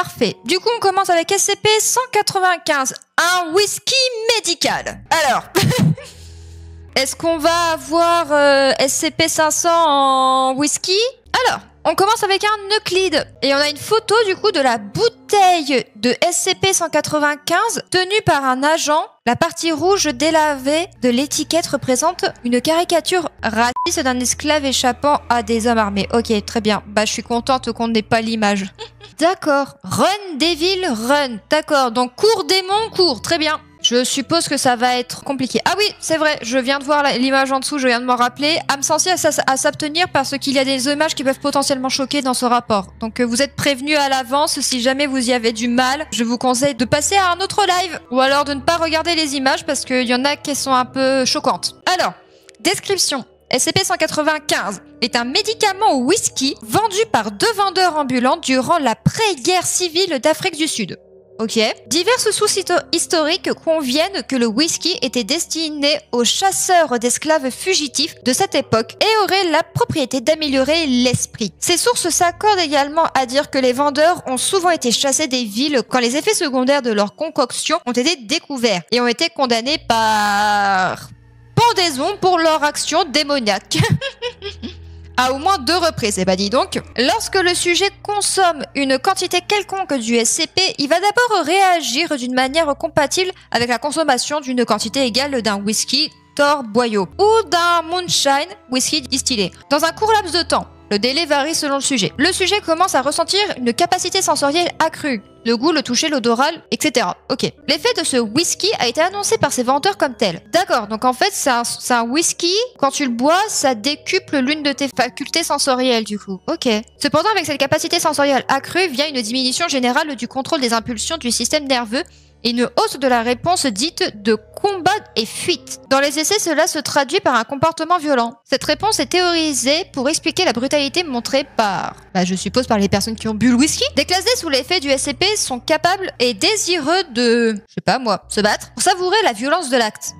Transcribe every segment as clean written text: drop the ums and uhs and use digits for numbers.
parfait. Du coup, on commence avec SCP-195, un whisky médical. Alors, est-ce qu'on va avoir SCP-500 en whisky? Alors, on commence avec un Euclide. Et on a une photo du coup de la bouteille de SCP-195 tenue par un agent. La partie rouge délavée de l'étiquette représente une caricature raciste d'un esclave échappant à des hommes armés. Ok, très bien. Bah, je suis contente qu'on n'ait pas l'image. D'accord. Run, Devil, run. D'accord, donc cours, démon, cours. Très bien. Je suppose que ça va être compliqué. Ah oui, c'est vrai, je viens de voir l'image en dessous, je viens de m'en rappeler. Âme sensible à s'abstenir parce qu'il y a des images qui peuvent potentiellement choquer dans ce rapport. Donc vous êtes prévenus à l'avance, si jamais vous y avez du mal, je vous conseille de passer à un autre live. Ou alors de ne pas regarder les images parce qu'il y en a qui sont un peu choquantes. Alors, description. SCP-195 est un médicament au whisky vendu par 2 vendeurs ambulants durant la pré-guerre civile d'Afrique du Sud. Ok. Diverses sources historiques conviennent que le whisky était destiné aux chasseurs d'esclaves fugitifs de cette époque et aurait la propriété d'améliorer l'esprit. Ces sources s'accordent également à dire que les vendeurs ont souvent été chassés des villes quand les effets secondaires de leur concoction ont été découverts et ont été condamnés par pendaison pour leur action démoniaque. À au moins 2 reprises, eh ben dis donc. Lorsque le sujet consomme une quantité quelconque du SCP, il va d'abord réagir d'une manière compatible avec la consommation d'une quantité égale d'un whisky Thor boyau ou d'un moonshine whisky distillé. Dans un court laps de temps, le délai varie selon le sujet. Le sujet commence à ressentir une capacité sensorielle accrue. Le goût, le toucher, l'odorat, etc. Ok. L'effet de ce whisky a été annoncé par ses vendeurs comme tel. D'accord, donc en fait, c'est un whisky. Quand tu le bois, ça décuple l'une de tes facultés sensorielles, du coup. Ok. Cependant, avec cette capacité sensorielle accrue, vient une diminution générale du contrôle des impulsions du système nerveux et une hausse de la réponse dite de combat et fuite. Dans les essais, cela se traduit par un comportement violent. Cette réponse est théorisée pour expliquer la brutalité montrée par, je suppose par les personnes qui ont bu le whisky. Des classés sous l'effet du SCP sont capables et désireux de, se battre pour savourer la violence de l'acte.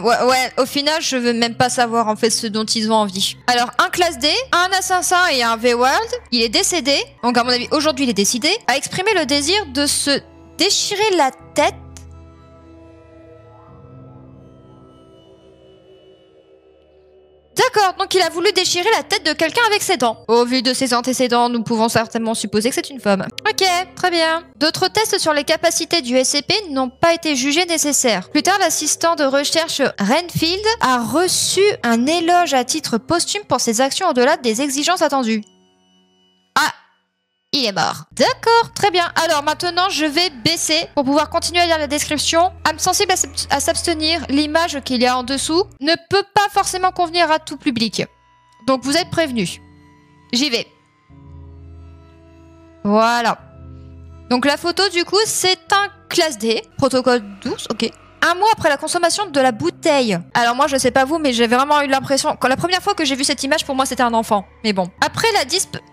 Ouais, au final, je veux même pas savoir en fait ce dont ils ont envie. Alors, un classe D, un assassin et un V-World, il est décédé, donc à mon avis, aujourd'hui il est décidé, a exprimé le désir de se déchirer la tête. D'accord, donc il a voulu déchirer la tête de quelqu'un avec ses dents. Au vu de ses antécédents, nous pouvons certainement supposer que c'est une femme. Ok, très bien. D'autres tests sur les capacités du SCP n'ont pas été jugés nécessaires. Plus tard, l'assistant de recherche Renfield a reçu un éloge à titre posthume pour ses actions au-delà des exigences attendues. Ah, il est mort. D'accord, très bien. Alors maintenant, je vais baisser pour pouvoir continuer à lire la description. Âme sensible à s'abstenir, l'image qu'il y a en dessous ne peut pas forcément convenir à tout public. Donc vous êtes prévenus. J'y vais. Voilà. Donc la photo, du coup, c'est un classe D, protocole 12, ok. Un mois après la consommation de la bouteille. Alors moi, je sais pas vous, mais j'ai vraiment eu l'impression... Quand la première fois que j'ai vu cette image, pour moi, c'était un enfant. Mais bon. Après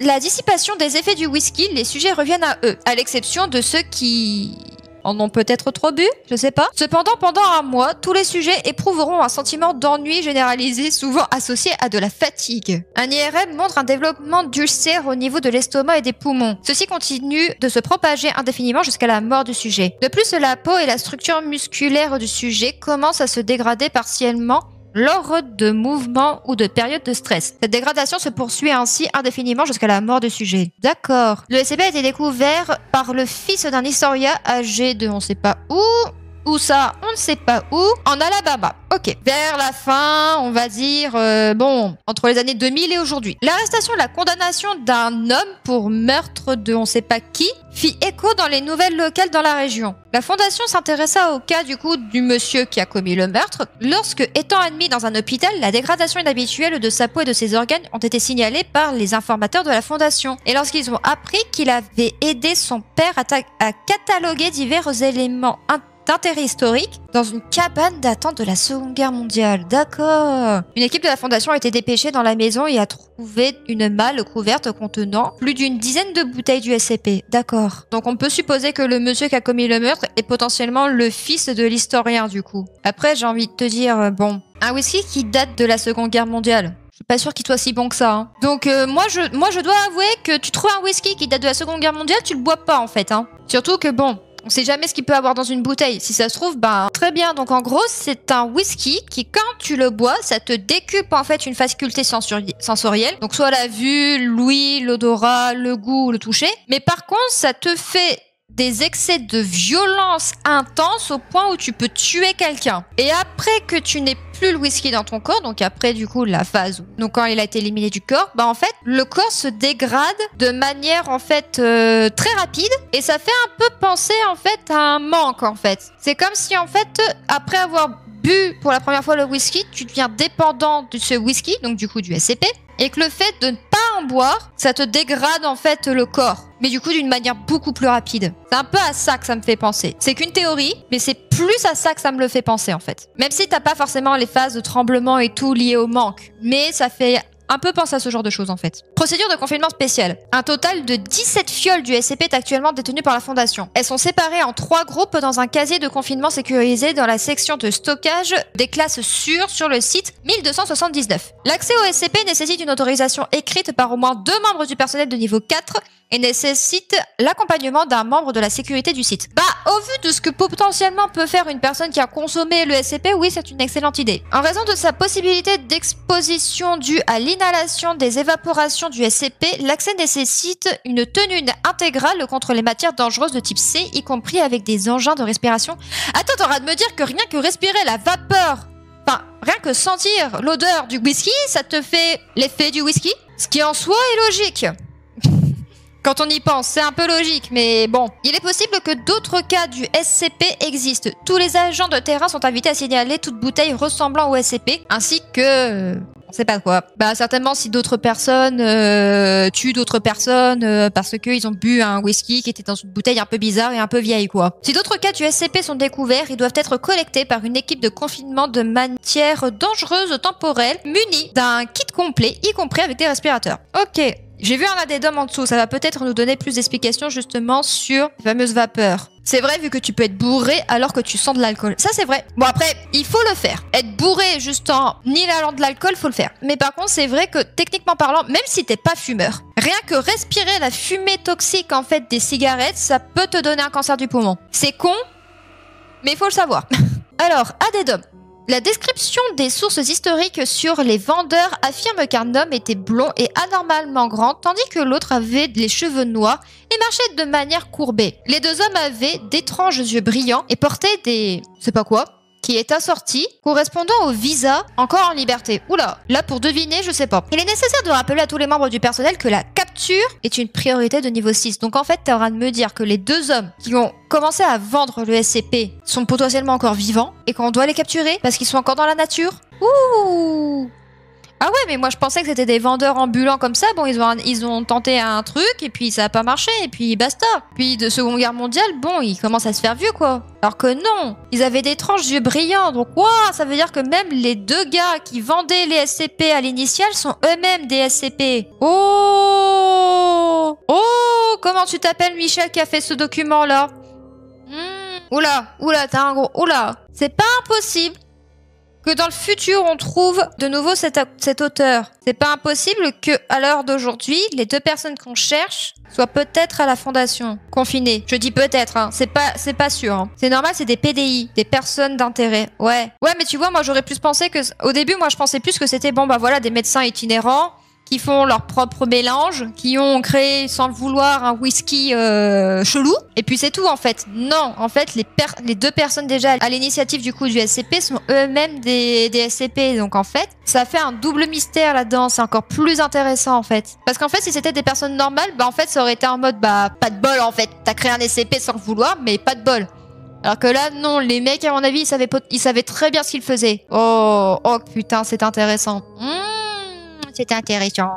la dissipation des effets du whisky, les sujets reviennent à eux. À l'exception de ceux qui... en ont peut-être trop bu, je sais pas. Cependant, pendant un mois, tous les sujets éprouveront un sentiment d'ennui généralisé, souvent associé à de la fatigue. Un IRM montre un développement d'ulcères au niveau de l'estomac et des poumons. Ceci continue de se propager indéfiniment jusqu'à la mort du sujet. De plus, la peau et la structure musculaire du sujet commencent à se dégrader partiellement lors de mouvements ou de périodes de stress. Cette dégradation se poursuit ainsi indéfiniment jusqu'à la mort du sujet. D'accord. Le SCP a été découvert par le fils d'un historien âgé de on ne sait pas où ça, on ne sait pas où, en Alabama. Ok. Vers la fin, on va dire, entre les années 2000 et aujourd'hui. L'arrestation et la condamnation d'un homme pour meurtre de on ne sait pas qui fit écho dans les nouvelles locales dans la région. La fondation s'intéressa au cas du coup du monsieur qui a commis le meurtre. Lorsque, étant admis dans un hôpital, la dégradation inhabituelle de sa peau et de ses organes ont été signalées par les informateurs de la fondation. Et lorsqu'ils ont appris qu'il avait aidé son père à cataloguer divers éléments d'intérêt historique dans une cabane datant de la Seconde Guerre mondiale. D'accord. Une équipe de la Fondation a été dépêchée dans la maison et a trouvé une malle couverte contenant plus d'une dizaine de bouteilles du SCP. D'accord. Donc on peut supposer que le monsieur qui a commis le meurtre est potentiellement le fils de l'historien du coup. Après j'ai envie de te dire, Un whisky qui date de la Seconde Guerre mondiale. Je suis pas sûre qu'il soit si bon que ça. Hein. Donc moi je dois avouer que tu trouves un whisky qui date de la Seconde Guerre mondiale, tu le bois pas en fait. Hein. Surtout que bon, on sait jamais ce qu'il peut avoir dans une bouteille. Si ça se trouve, ben très bien. Donc en gros, c'est un whisky qui, quand tu le bois, ça te décupe en fait une faculté sensorielle. Donc soit la vue, l'ouïe, l'odorat, le goût, le toucher. Mais par contre, ça te fait des excès de violence intense au point où tu peux tuer quelqu'un. Et après que tu n'aies plus le whisky dans ton corps, donc après du coup la phase, donc quand il a été éliminé du corps, bah en fait le corps se dégrade de manière en fait très rapide et ça fait un peu penser en fait à un manque en fait. C'est comme si en fait après avoir bu pour la première fois le whisky, tu deviens dépendant de ce whisky, donc du coup du SCP, et que le fait de ne pas en boire, ça te dégrade en fait le corps. Mais du coup d'une manière beaucoup plus rapide. C'est un peu à ça que ça me fait penser. C'est qu'une théorie, mais c'est plus à ça que ça me le fait penser en fait. Même si t'as pas forcément les phases de tremblement et tout liées au manque. Mais ça fait un peu penser à ce genre de choses en fait. Procédure de confinement spéciale. Un total de 17 fioles du SCP est actuellement détenues par la Fondation. Elles sont séparées en 3 groupes dans un casier de confinement sécurisé dans la section de stockage des classes sûres sur le site 1279. L'accès au SCP nécessite une autorisation écrite par au moins 2 membres du personnel de niveau 4 et nécessite l'accompagnement d'un membre de la sécurité du site. Bah, au vu de ce que potentiellement peut faire une personne qui a consommé le SCP, oui, c'est une excellente idée. En raison de sa possibilité d'exposition due à l'inhalation des évaporations du SCP, l'accès nécessite une tenue intégrale contre les matières dangereuses de type C, y compris avec des engins de respiration. Attends, t'es en train de me dire que rien que respirer la vapeur, enfin, rien que sentir l'odeur du whisky, ça te fait l'effet du whisky? Ce qui en soi est logique. Quand on y pense, c'est un peu logique, mais bon. Il est possible que d'autres cas du SCP existent. Tous les agents de terrain sont invités à signaler toute bouteille ressemblant au SCP, ainsi que... on sait pas quoi. Bah certainement si d'autres personnes tuent d'autres personnes parce qu'ils ont bu un whisky qui était dans une bouteille un peu bizarre et un peu vieille quoi. Si d'autres cas du SCP sont découverts, ils doivent être collectés par une équipe de confinement de matières dangereuses temporelles munie d'un kit complet, y compris avec des respirateurs. Ok. J'ai vu un addendum en dessous, ça va peut-être nous donner plus d'explications justement sur les fameuses vapeurs. C'est vrai vu que tu peux être bourré alors que tu sens de l'alcool. Ça c'est vrai. Bon après, il faut le faire. Être bourré juste en inhalant de l'alcool, faut le faire. Mais par contre, c'est vrai que techniquement parlant, même si t'es pas fumeur, rien que respirer la fumée toxique en fait des cigarettes, ça peut te donner un cancer du poumon. C'est con, mais il faut le savoir. Alors, addendum. La description des sources historiques sur les vendeurs affirme qu'un homme était blond et anormalement grand, tandis que l'autre avait les cheveux noirs et marchait de manière courbée. Les 2 hommes avaient d'étranges yeux brillants et portaient des... c'est pas quoi, qui est assorti, correspondant au visa encore en liberté. Oula, là pour deviner, je sais pas. Il est nécessaire de rappeler à tous les membres du personnel que la capture est une priorité de niveau 6. Donc en fait, t'es en train de me dire que les 2 hommes qui ont commencé à vendre le SCP sont potentiellement encore vivants et qu'on doit les capturer parce qu'ils sont encore dans la nature. Ouh! Ah ouais, mais moi je pensais que c'était des vendeurs ambulants comme ça. Bon, ils ont tenté un truc et puis ça a pas marché et puis basta. Puis de Seconde Guerre mondiale, bon, ils commencent à se faire vieux quoi. Alors que non, ils avaient d'étranges yeux brillants. Donc waouh, ça veut dire que même les 2 gars qui vendaient les SCP à l'initiale sont eux-mêmes des SCP. Oh! Oh! Comment tu t'appelles Michel qui a fait ce document là? Oula, t'as un gros... Oula, c'est pas impossible que dans le futur, on trouve de nouveau cet auteur. C'est pas impossible que, à l'heure d'aujourd'hui, les 2 personnes qu'on cherche soient peut-être à la fondation, confinées. Je dis peut-être, hein. C'est pas sûr. Hein. C'est normal, c'est des PDI, des personnes d'intérêt. Ouais, mais tu vois, moi j'aurais plus pensé que... Au début, moi je pensais plus que c'était, bon bah voilà, des médecins itinérants qui font leur propre mélange, qui ont créé sans le vouloir un whisky chelou, et puis c'est tout en fait. Non, en fait les 2 personnes déjà à l'initiative du coup du SCP sont eux-mêmes des SCP, donc en fait ça fait un double mystère là-dedans, c'est encore plus intéressant en fait. Parce qu'en fait si c'était des personnes normales, bah en fait ça aurait été en mode bah pas de bol en fait, t'as créé un SCP sans le vouloir, mais pas de bol. Alors que là, non, les mecs, à mon avis, ils savaient très bien ce qu'ils faisaient. Oh putain, c'est intéressant. C'est intéressant.